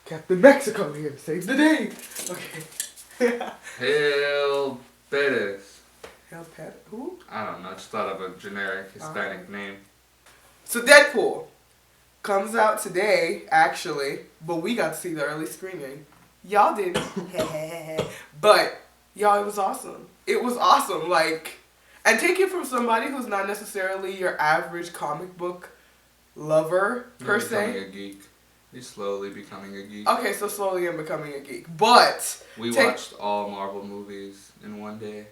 Captain Mexico here to save the day. Okay. Hail Bettis. Hail Pat. Who? I don't know. I just thought of a generic Hispanic name. So Deadpool comes out today, actually, but we got to see the early screening. Y'all didn't. But y'all, it was awesome. It was awesome. Like, and take it from somebody who's not necessarily your average comic book lover per se. Becoming a geek. He's slowly becoming a geek. Okay, so slowly I'm becoming a geek. But we watched all Marvel movies in one day.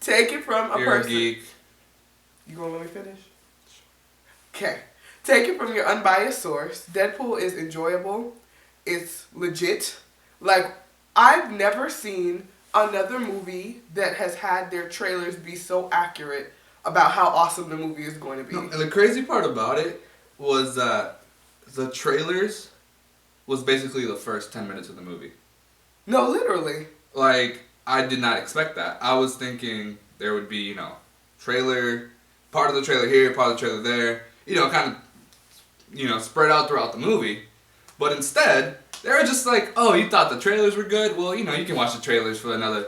Take it from a You're person. a geek. You gonna let me finish? Okay. Take it from your unbiased source. Deadpool is enjoyable. It's legit. Like, I've never seen another movie that has had their trailers be so accurate about how awesome the movie is going to be. No, and the crazy part about it was that the trailers was basically the first 10 minutes of the movie. No, literally. Like, I did not expect that. I was thinking there would be, trailer, part of the trailer here, part of the trailer there, kind of, spread out throughout the movie. But instead, they were just like, oh, you thought the trailers were good? Well, you can watch the trailers for another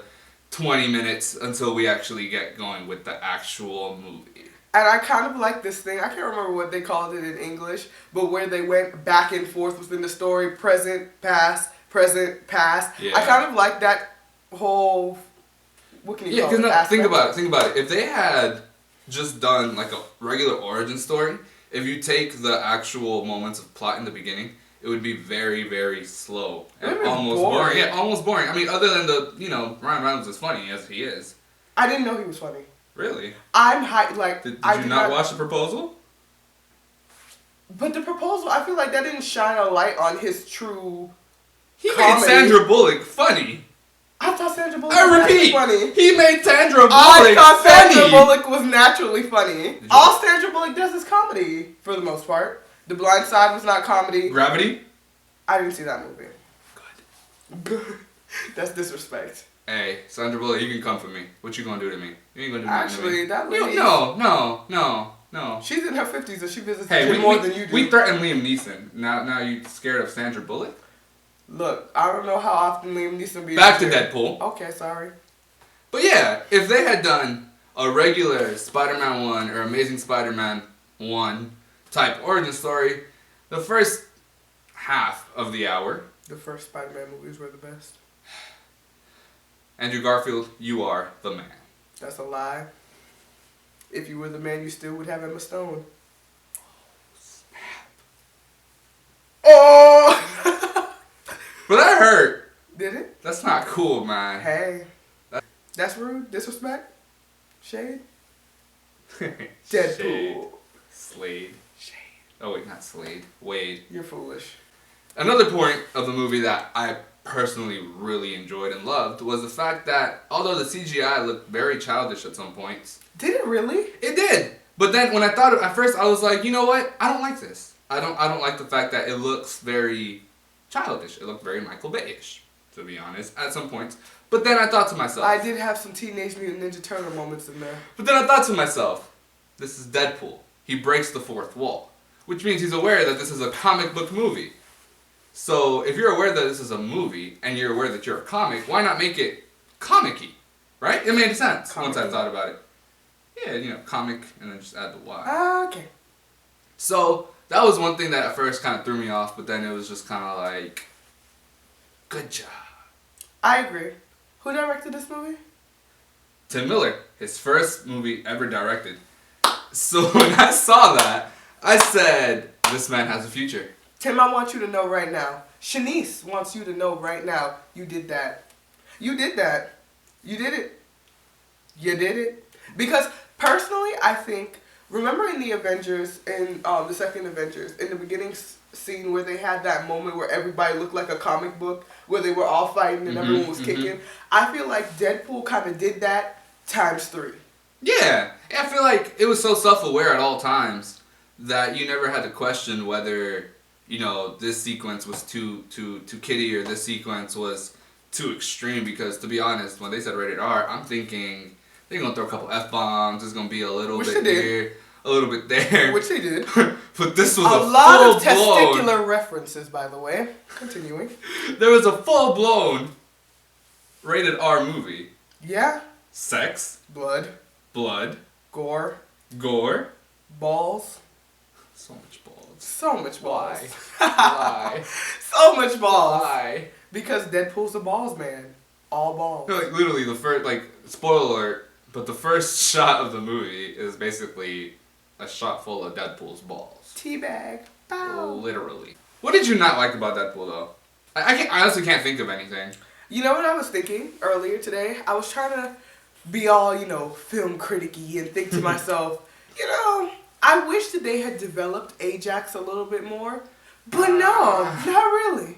20 minutes until we actually get going with the actual movie. And I kind of like this thing. I can't remember what they called it in English, but where they went back and forth within the story, present, past. Yeah. I kind of like that whole, what can you call it? Think about it. If they had just done like a regular origin story, if you take the actual moments of plot in the beginning, it would be very, very slow and almost boring. Yeah, almost boring. I mean, other than Ryan Reynolds is funny as he is. I didn't know he was funny. Really? I'm hyped. Like, did you not watch The Proposal? But The Proposal, I feel like that didn't shine a light on his true. He made Sandra Bullock funny. I thought Sandra Bullock was funny. He made Sandra Bullock I thought funny. Sandra Bullock was naturally funny. All Sandra Bullock does is comedy, for the most part. The Blind Side was not comedy. Gravity? I didn't see that movie. Good. That's disrespect. Hey, Sandra Bullock, you can come for me. What you gonna do to me? You ain't gonna do nothing to me. Actually, that lady... No. She's in her 50s and she visits the gym more than you do. We threatened Liam Neeson. Now you scared of Sandra Bullock? Look, I don't know how often Liam Neeson be... Back to Deadpool. Okay, sorry. But yeah, if they had done a regular Spider-Man 1 or Amazing Spider-Man 1 type origin story, the first half of the hour... The first Spider-Man movies were the best. Andrew Garfield, you are the man. That's a lie. If you were the man, you still would have Emma Stone. Oh, snap. Oh! But that hurt. Did it? That's not cool, man. Hey. That's rude? Disrespect? Shade? Deadpool. Shade. Slade. Shade. Oh wait, not Slade. Wade. You're foolish. Another point of the movie that I personally really enjoyed and loved was the fact that although the CGI looked very childish at some points. Did it really? It did. But then when I thought at first I was like, you know what? I don't like this. I don't like the fact that it looks very childish. It looked very Michael Bay-ish, to be honest, at some points. But then I thought to myself... I did have some Teenage Mutant Ninja Turtle moments in there. But then I thought to myself, this is Deadpool. He breaks the fourth wall. Which means he's aware that this is a comic book movie. So if you're aware that this is a movie, and you're aware that you're a comic, why not make it comic-y? Right? It made sense once I thought about it. Yeah, comic, and then just add the Y. Okay. So, that was one thing that at first kind of threw me off, but then it was just kind of like, good job. I agree. Who directed this movie? Tim Miller, his first movie ever directed. So when I saw that, I said, this man has a future. Tim, I want you to know right now. Shanice wants you to know right now. You did that. You did that. You did it. You did it. Because personally, I think, remember in the Avengers, in the second Avengers, in the beginning scene where they had that moment where everybody looked like a comic book, where they were all fighting and everyone was kicking? I feel like Deadpool kind of did that ×3. Yeah. I feel like it was so self-aware at all times that you never had to question whether... this sequence was too kiddie or this sequence was too extreme, because to be honest, when they said rated R, I'm thinking they're gonna throw a couple F-bombs, there's gonna be a little bit here. a little bit there. Which they did. But this was A a lot of full-blown... testicular references, by the way. Continuing. There was a full-blown rated R movie. Yeah. Sex. Blood. Gore. Balls. So much balls. So much balls. Why? So much balls. Why? Because Deadpool's a balls man. All balls. No, like literally the first, like, spoiler alert, but the first shot of the movie is basically a shot full of Deadpool's balls. Teabag. Bow. Literally. What did you not like about Deadpool though? I honestly can't think of anything. You know what I was thinking earlier today? I was trying to be all, film criticky and think to myself, I wish that they had developed Ajax a little bit more. But no, not really.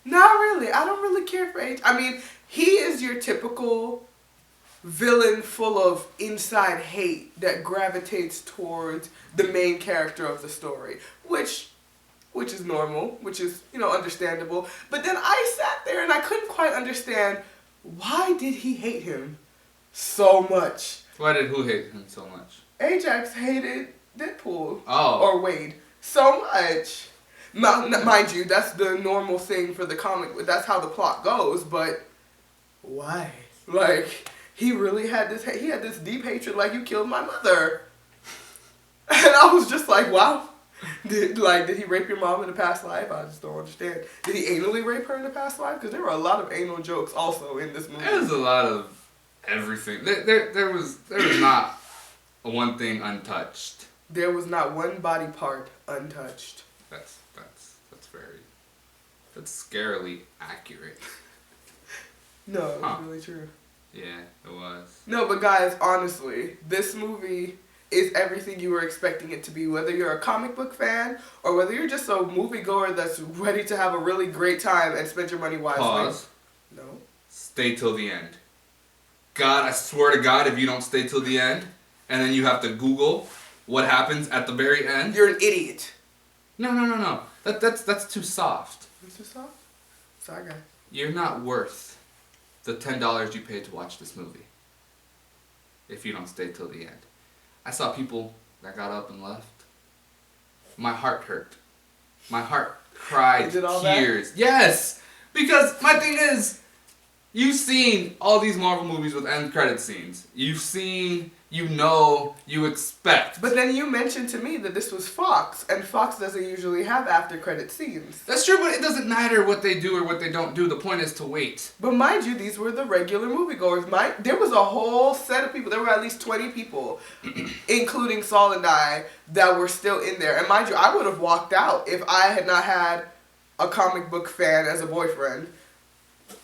Not really. I don't really care for Ajax. I mean, he is your typical villain full of inside hate that gravitates towards the main character of the story, which is normal, which is, understandable. But then I sat there and I couldn't quite understand, why did he hate him so much? Why did who hate him so much? Ajax hated Deadpool. Oh. Or Wade. So much. Mind you, that's the normal thing for the comic. That's how the plot goes, but why? Like, he really had this deep hatred, like, you killed my mother. And I was just like, wow. Did he rape your mom in a past life? I just don't understand. Did he anally rape her in a past life? Because there were a lot of anal jokes also in this movie. There was a lot of everything. There was not one thing untouched. There was not one body part untouched. That's scarily accurate. No, it was really true. Yeah, it was. No, but guys, honestly, this movie is everything you were expecting it to be, whether you're a comic book fan or whether you're just a moviegoer that's ready to have a really great time and spend your money wisely. Pause. No. Stay till the end. God, I swear to God, if you don't stay till the end, and then you have to Google what happens at the very end. You're an idiot. No. That's too soft. It's too soft? Sorry, guys. You're not worth the $10 you paid to watch this movie if you don't stay till the end. I saw people that got up and left. My heart hurt. My heart cried tears. Yes! Because my thing is, you've seen all these Marvel movies with end credit scenes. You've seen, you expect. But then you mentioned to me that this was Fox, and Fox doesn't usually have after credit scenes. That's true, but it doesn't matter what they do or what they don't do. The point is to wait. But mind you, these were the regular moviegoers. There was a whole set of people. There were at least 20 people, including Saul and I, that were still in there. And mind you, I would have walked out if I had not had a comic book fan as a boyfriend.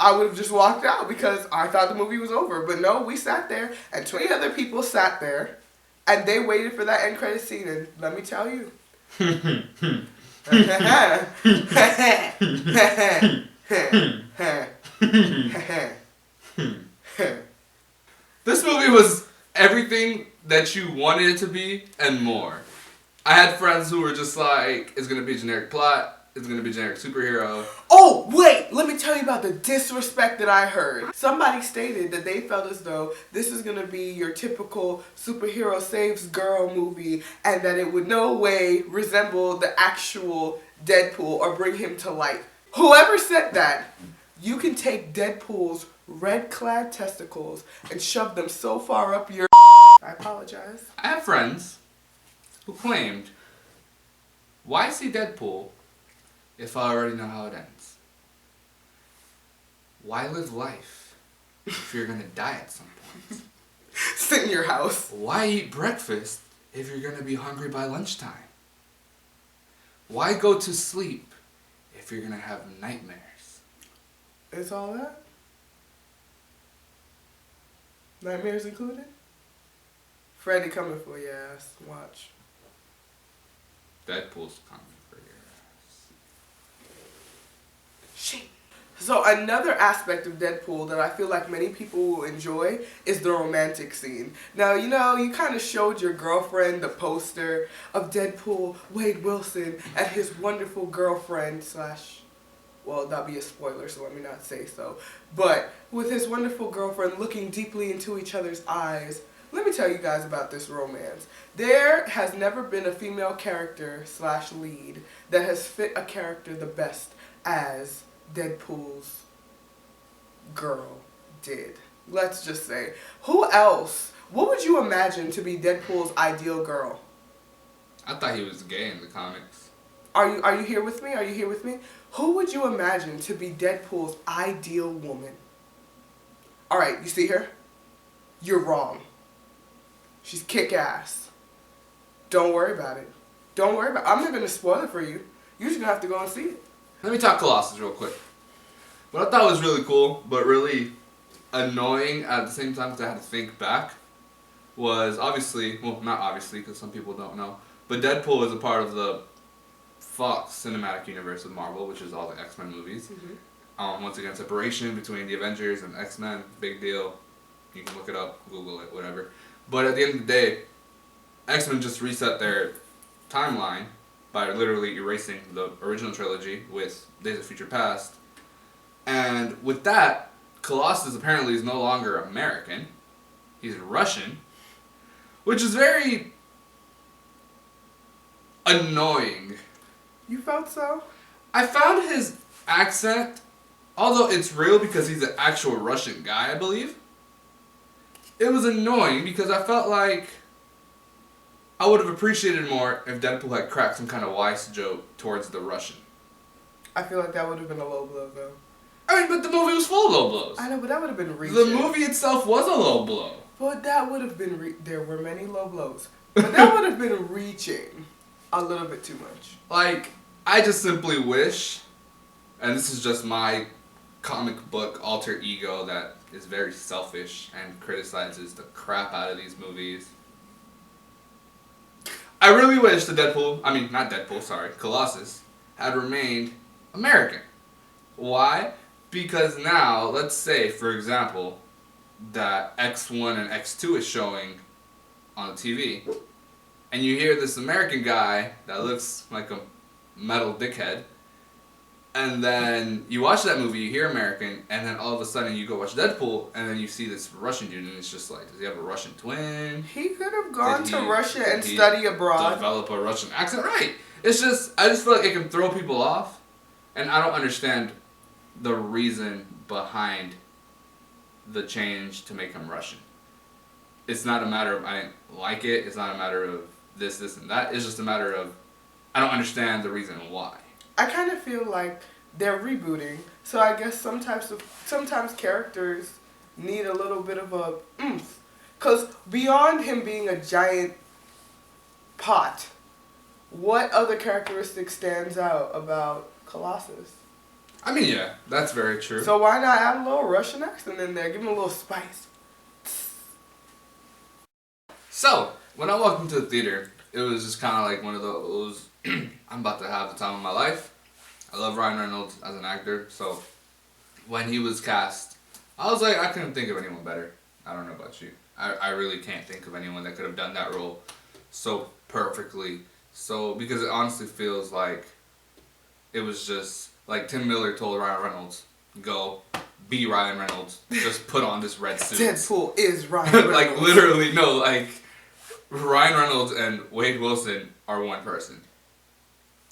I would have just walked out because I thought the movie was over. But no, we sat there, and 20 other people sat there, and they waited for that end credit scene. And let me tell you, this movie was everything that you wanted it to be and more. I had friends who were just like, it's gonna be a generic plot. It's gonna be a generic superhero. Oh, wait! Let me tell you about the disrespect that I heard. Somebody stated that they felt as though this is gonna be your typical superhero saves girl movie and that it would no way resemble the actual Deadpool or bring him to life. Whoever said that, you can take Deadpool's red-clad testicles and shove them so far up your I apologize. I have friends who claimed, why see Deadpool if I already know how it ends? Why live life if you're gonna die at some point? Sit in your house. Why eat breakfast if you're gonna be hungry by lunchtime? Why go to sleep if you're gonna have nightmares? It's all that? Nightmares included? Freddy coming for your ass. Watch. Deadpool's coming for your ass. Shit. So another aspect of Deadpool that I feel like many people will enjoy is the romantic scene. Now, you kind of showed your girlfriend the poster of Deadpool, Wade Wilson, and his wonderful girlfriend well, that'd be a spoiler, so let me not say so. But with his wonderful girlfriend looking deeply into each other's eyes, let me tell you guys about this romance. There has never been a female character slash lead that has fit a character the best as Deadpool's girl did. Let's just say. Who else? What would you imagine to be Deadpool's ideal girl? I thought he was gay in the comics. Are you here with me? Are you here with me? Who would you imagine to be Deadpool's ideal woman? Alright, you see her? You're wrong. She's kick-ass. Don't worry about it. Don't worry about it. I'm not going to spoil it for you. You're just going to have to go and see it. Let me talk Colossus real quick. What I thought was really cool, but really annoying at the same time because I had to think back, was obviously, well, not obviously because some people don't know, but Deadpool is a part of the Fox cinematic universe of Marvel, which is all the X-Men movies. Mm-hmm. Once again, separation between the Avengers and X-Men, big deal. You can look it up, Google it, whatever. But at the end of the day, X-Men just reset their timeline by literally erasing the original trilogy with Days of Future Past. And with that, Colossus apparently is no longer American. He's Russian. Which is very annoying. You felt so? I found his accent, although it's real because he's an actual Russian guy, I believe, it was annoying because I felt like I would have appreciated more if Deadpool had cracked some kind of wise joke towards the Russian. I feel like that would have been a low blow, though. I mean, but the movie was full of low blows. I know, but that would have been reaching. The movie itself was a low blow. But that would have been... there were many low blows. But that would have been reaching a little bit too much. Like, I just simply wish, and this is just my comic book alter ego that is very selfish and criticizes the crap out of these movies. I really wish Colossus had remained American. Why? Because now, let's say, for example, that X1 and X2 is showing on the TV, and you hear this American guy that looks like a metal dickhead, and then you watch that movie, you hear American, and then all of a sudden you go watch Deadpool, and then you see this Russian dude, and it's just like, does he have a Russian twin? He could have gone to Russia and study abroad. Develop a Russian accent, right? It's just, I just feel like it can throw people off, and I don't understand the reason behind the change to make him Russian. It's not a matter of I didn't like it, it's not a matter of this, and that, it's just a matter of I don't understand the reason why. I kind of feel like they're rebooting, so I guess sometimes characters need a little bit of a oomph. Because beyond him being a giant pot, what other characteristic stands out about Colossus? I mean, yeah, that's very true. So why not add a little Russian accent in there? Give him a little spice. So, when I walked into the theater, it was just kind of like one of those, I'm about to have the time of my life. I love Ryan Reynolds as an actor, so when he was cast, I was like, I couldn't think of anyone better. I don't know about you. I really can't think of anyone that could have done that role so perfectly. So, because it honestly feels like it was just, like Tim Miller told Ryan Reynolds, go, be Ryan Reynolds, just put on this red suit. Deadpool is Ryan Reynolds. Like, literally, no, like, Ryan Reynolds and Wade Wilson are one person.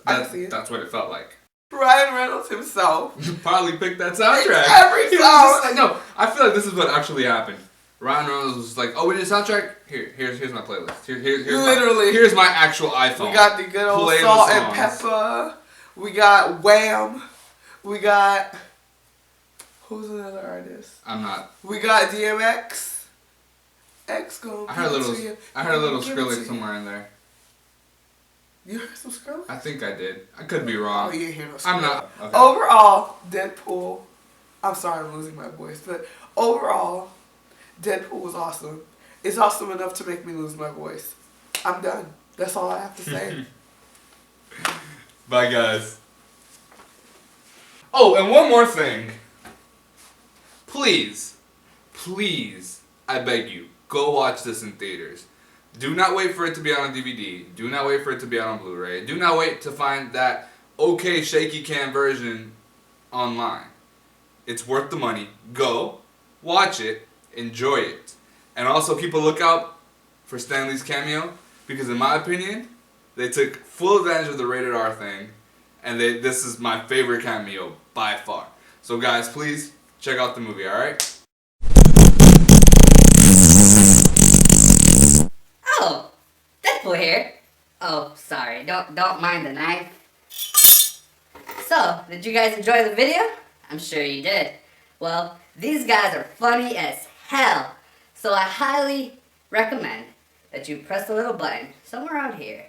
I can see it. That's what it felt like. Ryan Reynolds himself. Probably picked that soundtrack. Every song. Like, no, I feel like this is what actually happened. Ryan Reynolds was like, "Oh, we did a soundtrack. Here's my playlist. Here's my actual iPhone. We got the good old Salt and Pepper. We got Wham. We got who's another artist? I'm not. We got DMX. X go. I heard a little Skrillex somewhere in there. You heard some Skrillex? I think I did. I could be wrong. Oh, you didn't hear no Skrillex. I'm not. Okay. Overall, Deadpool. I'm sorry, I'm losing my voice, but overall, Deadpool was awesome. It's awesome enough to make me lose my voice. I'm done. That's all I have to say. Bye, guys. Oh, and one more thing. Please, I beg you, go watch this in theaters. Do not wait for it to be out on DVD. Do not wait for it to be out on Blu-ray. Do not wait to find that okay shaky cam version online. It's worth the money. Go, watch it, enjoy it. And also keep a lookout for Stan Lee's cameo, because in my opinion, they took full advantage of the rated R thing, and this is my favorite cameo by far. So guys, please check out the movie, alright? Oh, Deadpool here. Oh, sorry. Don't mind the knife. So, did you guys enjoy the video? I'm sure you did. Well, these guys are funny as hell. So I highly recommend that you press the little button somewhere around here.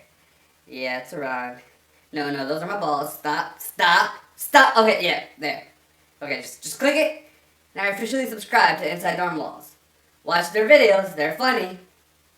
Yeah, it's around. No, those are my balls. Stop. Okay, yeah, there. Okay, just click it. Now you're officially subscribed to InsideDormWalls. Watch their videos, they're funny.